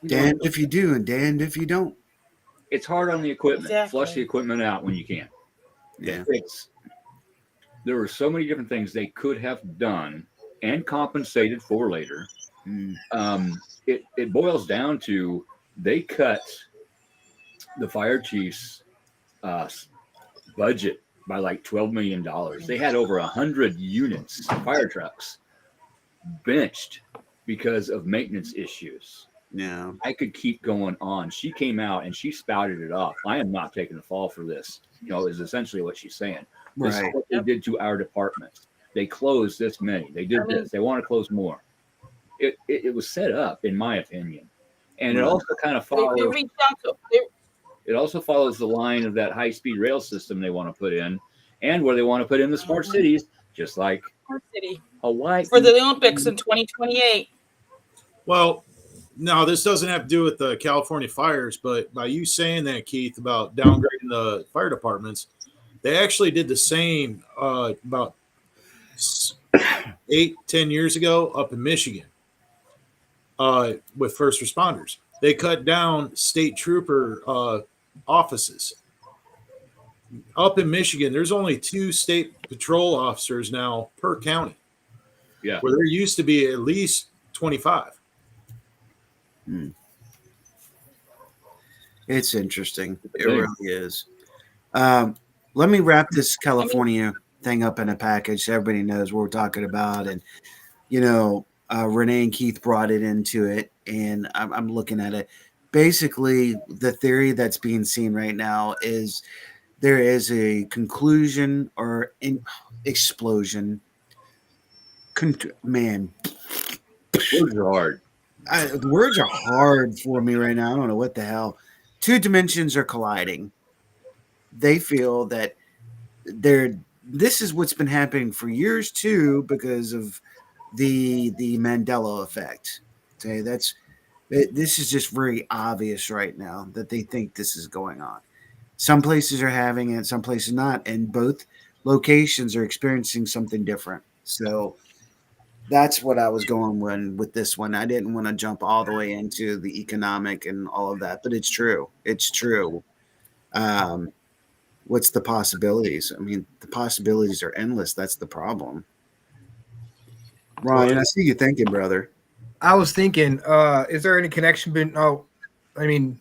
Damned if you do and damned if you don't. It's hard on the equipment. Exactly. Flush the equipment out when you can. Yeah. there were so many different things they could have done and compensated for later. Mm. It boils down to they cut the fire chief's uh, budget by like $12 million. They had over 100 units, fire trucks, benched because of maintenance issues. Yeah. I could keep going on. She came out and she spouted it off. I am not taking the fall for this. Is essentially what she's saying. This is Right. what they did to our departments. They closed this many. They did this. They want to close more. It was set up, in my opinion, and it also kind of They follows. reached out to It also follows the line of that high-speed rail system they want to put in, and where they want to put in the smart cities, just like Park City Hawaii. for the Olympics in 2028. Well, no, this doesn't have to do with the California fires, but by you saying that, Keith, about downgrading the fire departments, they actually did the same about 8-10 years ago up in Michigan with first responders. They cut down state trooper offices. Up in Michigan, there's only 2 state patrol officers now per county. Yeah. Where there used to be at least 25. It's interesting. It really is. Let me wrap this California thing up in a package so everybody knows what we're talking about. And, Renee and Keith brought it into it, and I'm looking at it. Basically, the theory that's being seen right now is there is a conclusion or explosion. Man, Words are hard. the words are hard for me right now. I don't know what the hell. 2 dimensions are colliding. They feel that this is what's been happening for years too, because of the Mandela effect. Okay, this is just very obvious right now that they think this is going on. Some places are having it, some places not, and both locations are experiencing something different. So that's what I was going with this one. I didn't want to jump all the way into the economic and all of that, but it's true. It's true. What's the possibilities? I mean, the possibilities are endless. That's the problem. Ryan, I see you thinking, brother. I was thinking, is there any connection between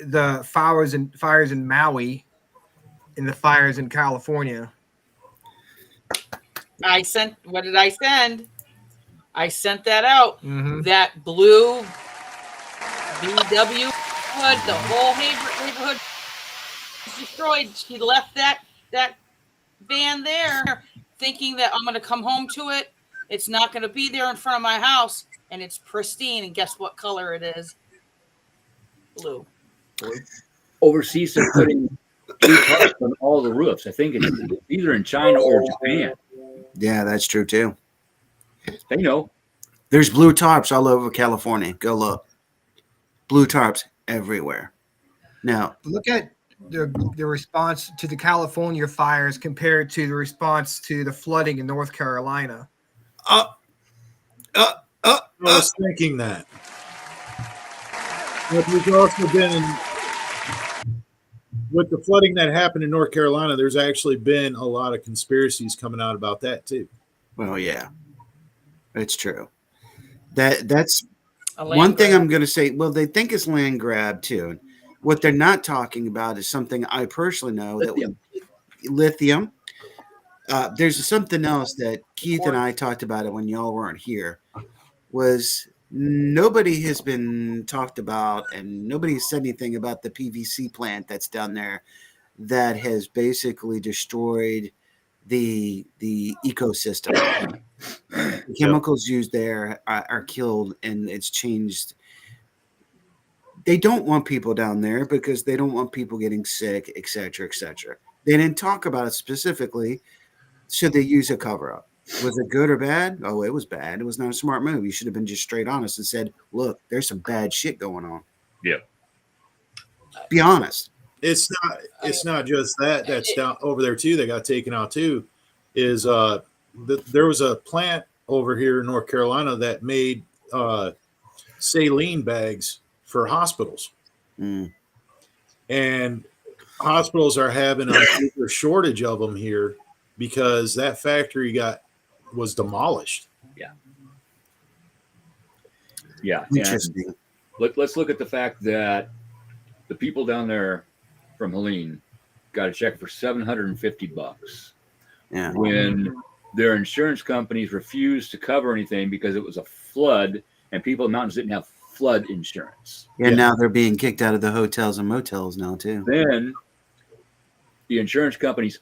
the fires in Maui and the fires in California? What did I send? I sent that out. Mm-hmm. That blue VW hood, the whole neighborhood was destroyed. She left that van there thinking that I'm going to come home to it. It's not going to be there in front of my house, and it's pristine. And guess what color it is? Blue. Overseas, they're putting blue tarps on all the roofs. I think it's either in China or Japan. Yeah, that's true too. They know. There's blue tarps all over California. Go look. Blue tarps everywhere. Now, Look at the response to the California fires compared to the response to the flooding in North Carolina. I was thinking that. But there's also been, with the flooding that happened in North Carolina, there's actually been a lot of conspiracies coming out about that too. well, yeah, it's true. That's A land one thing grab. I'm going to say. Well, they think it's land grab too. What they're not talking about is something I personally know Lithium. that lithium. There's something else that Keith and I talked about it when y'all weren't here. Was nobody has been talked about, and nobody has said anything about the PVC plant that's down there that has basically destroyed the ecosystem. The chemicals used there are killed, and it's changed. They don't want people down there because they don't want people getting sick, et cetera, et cetera. They didn't talk about it specifically. Should they use a cover up? Was it good or bad? Oh, it was bad. It was not a smart move. You should have been just straight honest and said, look, there's some bad shit going on. Yeah. Be honest. It's not just that that's down over there too. That got taken out too. Is there was a plant over here in North Carolina that made saline bags for hospitals, and hospitals are having a major shortage of them here because that factory was demolished. Yeah. And Interesting. let's look at the fact that the people down there from Helene got a check for $750 Yeah. when their insurance companies refused to cover anything because it was a flood and people in the mountains didn't have flood insurance. Yeah, Yeah. now they're being kicked out of the hotels and motels now too. Then the insurance companies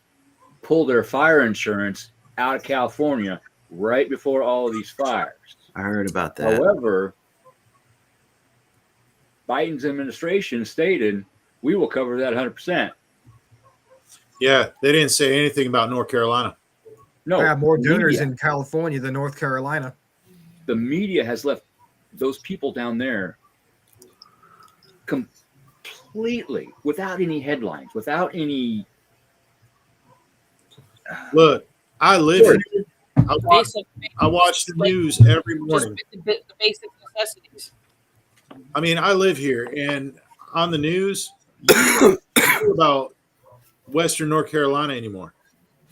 pulled their fire insurance out of California right before all of these fires. I heard about that. However, Biden's administration stated we will cover that 100%. Yeah, they didn't say anything about North Carolina. No, I have more the donors media- in California than North Carolina. the media has left those people down there completely without any headlines, without any. Look, I live Sure. here. Basic, I watch the like, news every just morning. the basic necessities. I mean, I live here, and on the news, you don't hear about Western North Carolina anymore.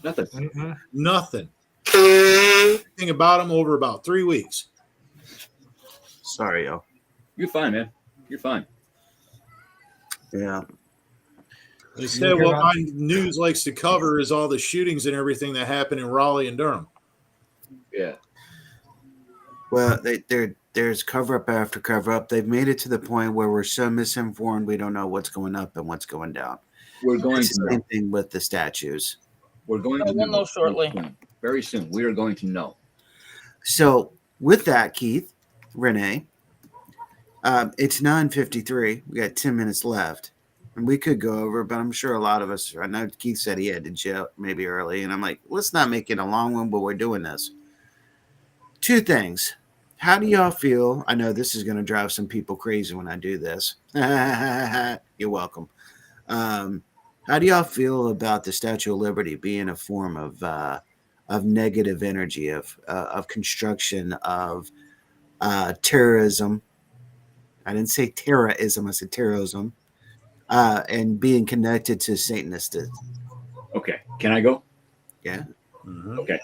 Nothing. Mhm. Nothing. Anything about them over about 3 weeks. Sorry, y'all. You're fine, man. You're fine. Yeah. Instead, what my news likes to cover is all the shootings and everything that happened in Raleigh and Durham. Yeah. Well, there's cover up after cover up. They've made it to the point where we're so misinformed we don't know what's going up and what's going down. We're going It's to the know. same thing with the statues. We're going to We'll know shortly. Very soon. We are going to know. So with that, Keith, Renee, it's 9:53. We got 10 minutes left. And we could go over, but I'm sure a lot of us, I know Keith said he had to jail maybe early. And I'm like, let's not make it a long one, but we're doing this. Two things. How do y'all feel? I know this is going to drive some people crazy when I do this. You're welcome. How do y'all feel about the Statue of Liberty being a form of negative energy, of construction, of terrorism? I didn't say terrorism. I said terrorism. And being connected to Satanists. Okay. Can I go? Yeah. Mhm. Okay.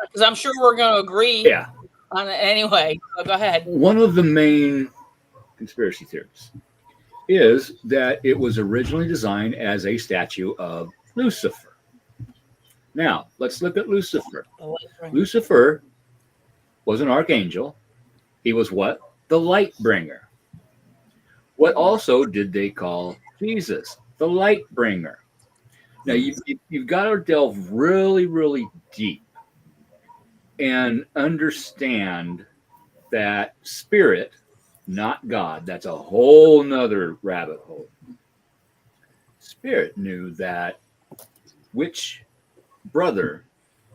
Because I'm sure we're going to agree Yeah. on it anyway. So go ahead. One of the main conspiracy theories is that it was originally designed as a statue of Lucifer. Now, let's look at Lucifer. Lucifer was an archangel. He was what? The light bringer. What also did they call Jesus? The light bringer. Now, you've got to delve really, really deep and understand that spirit, not God, that's a whole nother rabbit hole. Spirit knew that which brother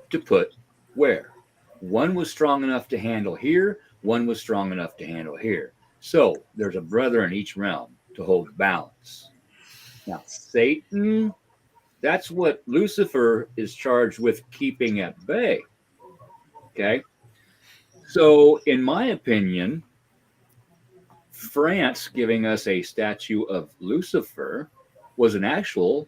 to put where. One was strong enough to handle here, one was strong enough to handle here. So there's a brother in each realm to hold balance. Now, Satan, that's what Lucifer is charged with keeping at bay. Okay? So, in my opinion, France giving us a statue of Lucifer was an actual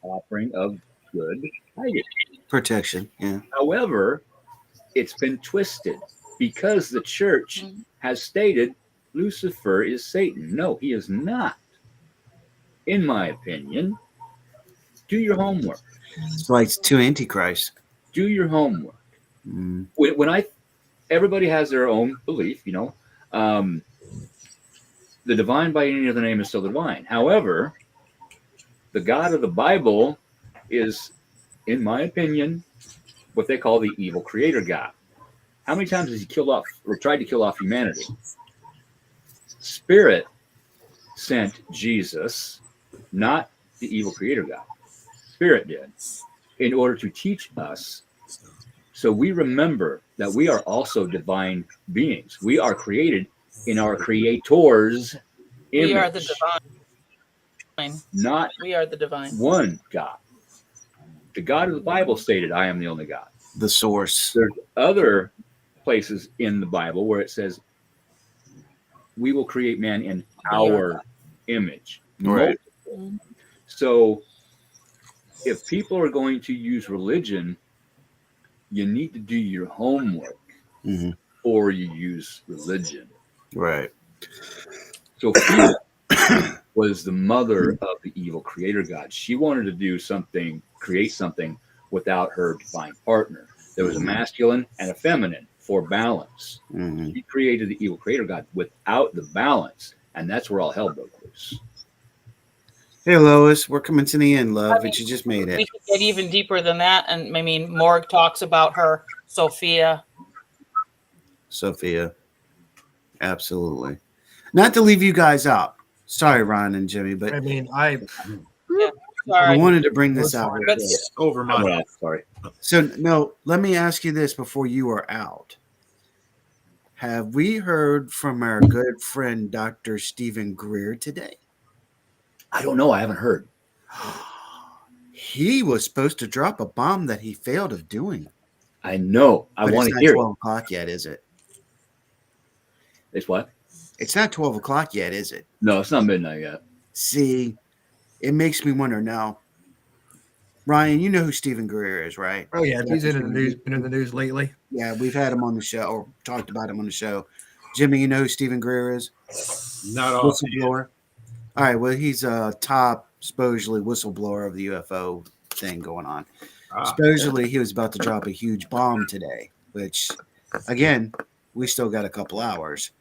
offering of good tidings. Protection. Yeah. However, it's been twisted because the church has stated Lucifer is Satan. No, he is not. In my opinion, do your homework. It's like two antichrists. Do your homework. Mm. Everybody has their own belief, you know. The divine by any other name is still the divine. However, the God of the Bible is, in my opinion, what they call the evil creator God. How many times has he killed off or tried to kill off humanity? Spirit sent Jesus, not the evil creator God. Spirit did, in order to teach us. So we remember that we are also divine beings. We are created in our Creator's image. We are the divine. Not We are the divine. one God. The God of the Bible stated, I am the only God. The source. There's other places in the Bible where it says, we will create man in our image. Right. So if people are going to use religion, you need to do your homework Mhm. before you use religion. Right. Sophia was the mother of the evil creator god. She wanted to do something, create something without her divine partner. There was a masculine and a feminine for balance. Mhm. She created the evil creator god without the balance, and that's where all hell broke loose. Hey, Lois, we're coming to the end, love, I mean, but you just made We it. could get even deeper than that, and I mean, Morg talks about her, Sophia. Sophia. Absolutely. Not to leave you guys out. Sorry, Ron and Jimmy, but I mean, I Sorry. wanted to bring this out. real But quick. Over my head. Sorry. So, no, let me ask you this before you are out. Have we heard from our good friend Dr. Stephen Greer today? I don't know. I haven't heard. He was supposed to drop a bomb that he failed of doing. I know. I But want it's to not hear 12 o'clock yet, is it? it. It's what? It's not 12 o'clock yet, is it? No, it's not midnight yet. See, it makes me wonder now. Ryan, you know who Stephen Greer is, right? oh yeah, he's in the news. Been in the news lately. Yeah, we've had him on the show or talked about him on the show. Jimmy, you know who Stephen Greer is? Not all. Whistleblower. All right, well, he's a top, supposedly, whistleblower of the UFO thing going on. Supposedly, he was about to drop a huge bomb today, which, again, we still got a couple hours.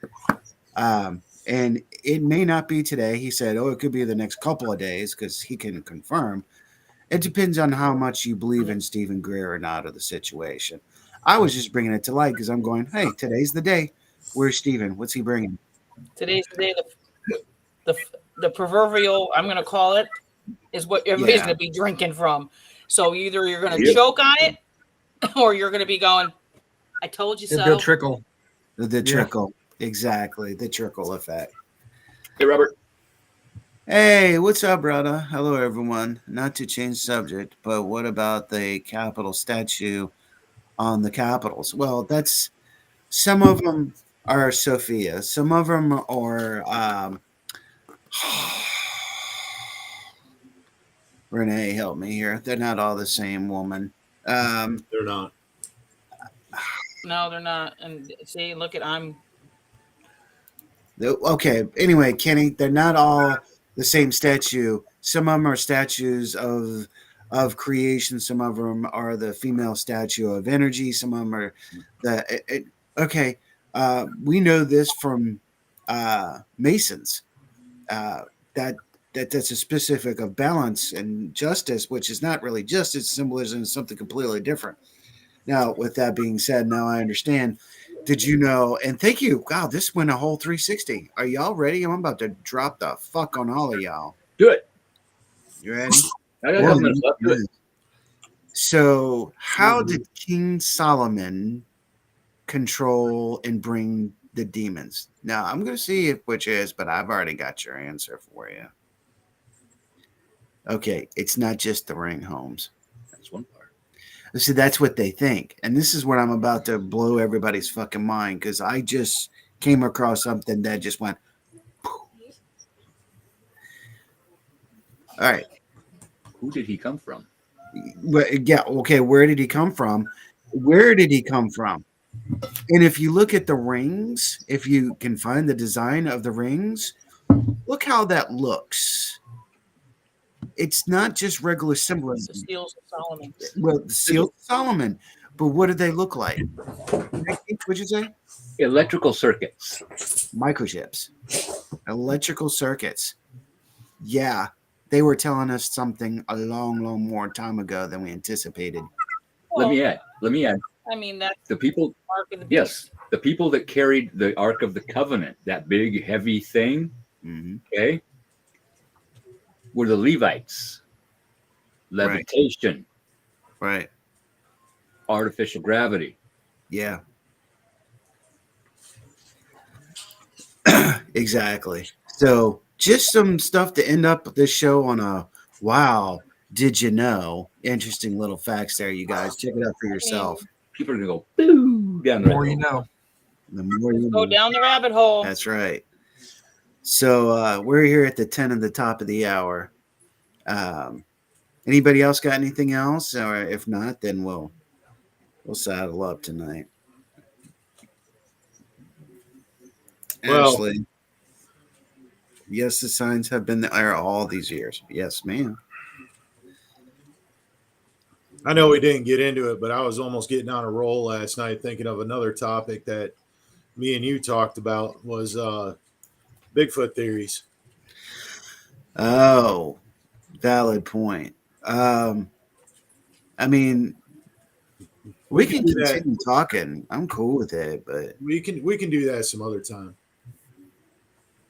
And it may not be today. He said, it could be the next couple of days because he can confirm. It depends on how much you believe in Stephen Greer or not of the situation. I was just bringing it to light because I'm going, hey, today's the day. Where's Stephen? What's he bringing? today's the day the proverbial, I'm going to call it, is what everybody's Yeah. going to be drinking from. So either you're going to Yep. choke on it, or you're going to be going, I told you They'll so. trickle. The Yeah. trickle. Exactly. The trickle effect. Hey, Robert. Hey, what's up, brother? Hello, everyone. Not to change subject, but what about the Capitol statue on the Capitals? Well, that's some of them are Sophia. Some of them are Renee. Help me here. They're not all the same woman. They're not. No, they're not. And see, look at Okay. Anyway, Kenny, they're not all the same statue. Some of them are statues of creation. Some of them are the female statue of energy. Some of them are okay. We know this from Masons. That's a specific of balance and justice, which is not really justice. Symbolism is something completely different. Now, with that being said, now I understand. Did you know? And thank you. Wow, this went a whole 360. Are y'all ready? I'm about to drop the fuck on all of y'all. Do it. You ready? I got a couple minutes left. Do it. So, how did King Solomon control and bring the demons? Now, I'm going to see which is, but I've already got your answer for you. Okay, it's not just the ring, Holmes. That's one part. See, that's what they think. And this is what I'm about to blow everybody's fucking mind because I just came across something that just went. Poof. All right. Who did he come from? Well, yeah, okay, where did he come from? Where did he come from? And if you look at the rings, if you can find the design of the rings, look how that looks. It's not just regular the symbolism. Seals of Solomon. Well, the Seals of Solomon, but what do they look like? What'd you say? Electrical circuits. Microchips, electrical circuits. Yeah, they were telling us something a long, long more time ago than we anticipated. Let me add. I mean, that's The people, Mark of the Beast. yes, the people that carried the Ark of the Covenant, that big, heavy thing, okay, were the Levites. Levitation, Right. artificial gravity. Yeah. Exactly. So just some stuff to end up this show on a wow. Did you know? Interesting little facts there, you guys. Check it out for yourself. People are gonna go boo down The the more rabbit you hole. know. The more you Go know. down the rabbit hole. That's right. So we're here at the 10 of the top of the hour. Anybody else got anything else? Or if not, then we'll saddle up tonight. Well, Ashley. Yes, the signs have been there all these years. Yes, ma'am. I know we didn't get into it, but I was almost getting on a roll last night thinking of another topic that me and you talked about was Bigfoot theories. Oh, valid point. I mean, we can do that. continue talking. I'm cool with it, but We can do that some other time.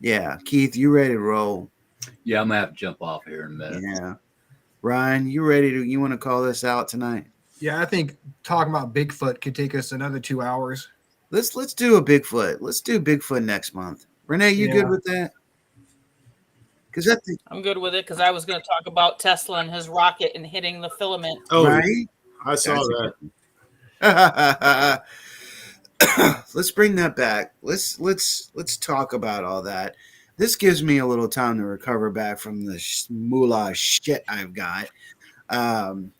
yeah, Keith, you ready to roll? Yeah, I'm gonna have to jump off here in a minute. Yeah. Ryan, you ready to? You want to call this out tonight? Yeah, I think talking about Bigfoot could take us another 2 hours. Let's do a Bigfoot. Let's do Bigfoot next month. Renee, you Yeah. good with that? Because I think I'm good with it because I was going to talk about Tesla and his rocket and hitting the filament. Oh, right. I saw that. Let's bring that back. Let's talk about all that. This gives me a little time to recover back from the moolah shit I've got. And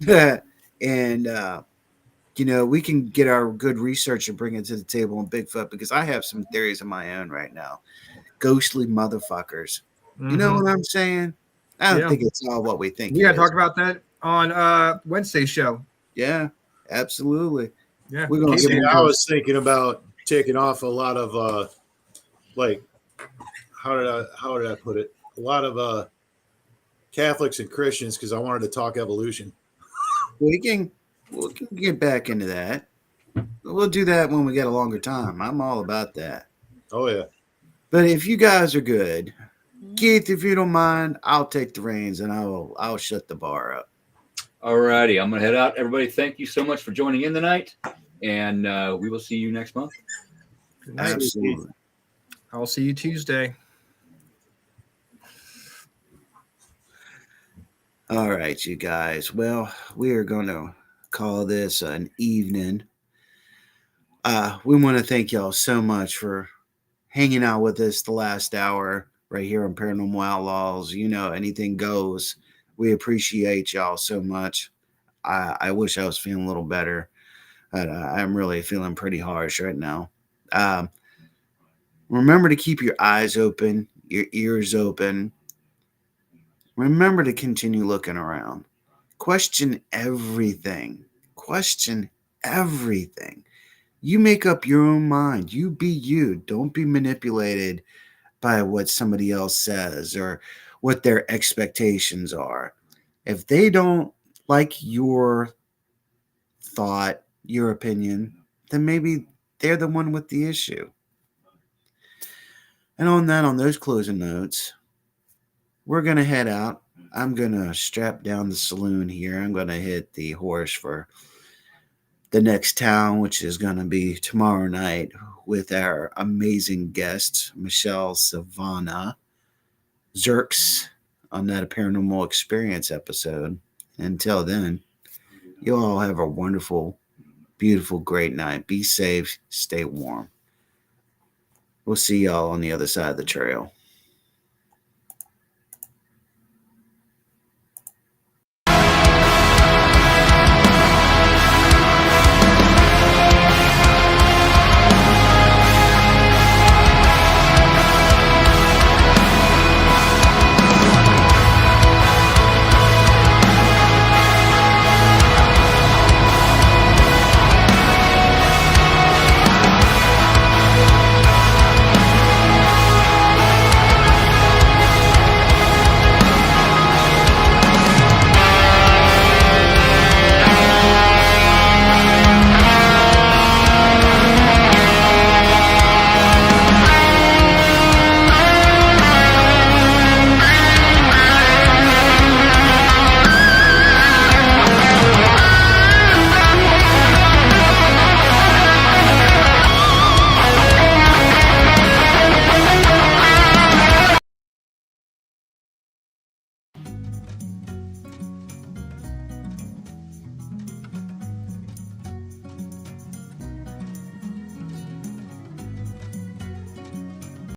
we can get our good research and bring it to the table on Bigfoot because I have some theories of my own right now. Ghostly motherfuckers. You know what I'm saying? I don't think it's all what we think. We got to talk about that on Wednesday's show. Yeah, absolutely. Yeah, we're gonna See, give I was thinking about taking off a lot of like how did I put it? A lot of Catholics and Christians because I wanted to talk evolution. we can get back into that. We'll do that when we get a longer time. I'm all about that. Oh yeah. But if you guys are good, Keith, if you don't mind, I'll take the reins and I'll shut the bar up. All righty, I'm gonna head out. Everybody, thank you so much for joining in tonight, and we will see you next month. Good night. Absolutely. I'll see you Tuesday. All right, you guys. Well, we are going to call this an evening. We want to thank y'all so much for hanging out with us the last hour right here on Paranormal Outlaws. Anything goes. We appreciate y'all so much. I wish I was feeling a little better, but I'm really feeling pretty harsh right now. Remember to keep your eyes open, your ears open. Remember to continue looking around. Question everything. Question everything. You make up your own mind. You be you. Don't be manipulated by what somebody else says or what their expectations are. If they don't like your thought, your opinion, then maybe they're the one with the issue. And on those closing notes, we're going to head out. I'm going to strap down the saloon here. I'm going to hit the horse for the next town, which is going to be tomorrow night with our amazing guest, Michelle Savannah Zerks, on that Paranormal Experience episode. Until then, you all have a wonderful, beautiful, great night. Be safe. Stay warm. We'll see y'all on the other side of the trail.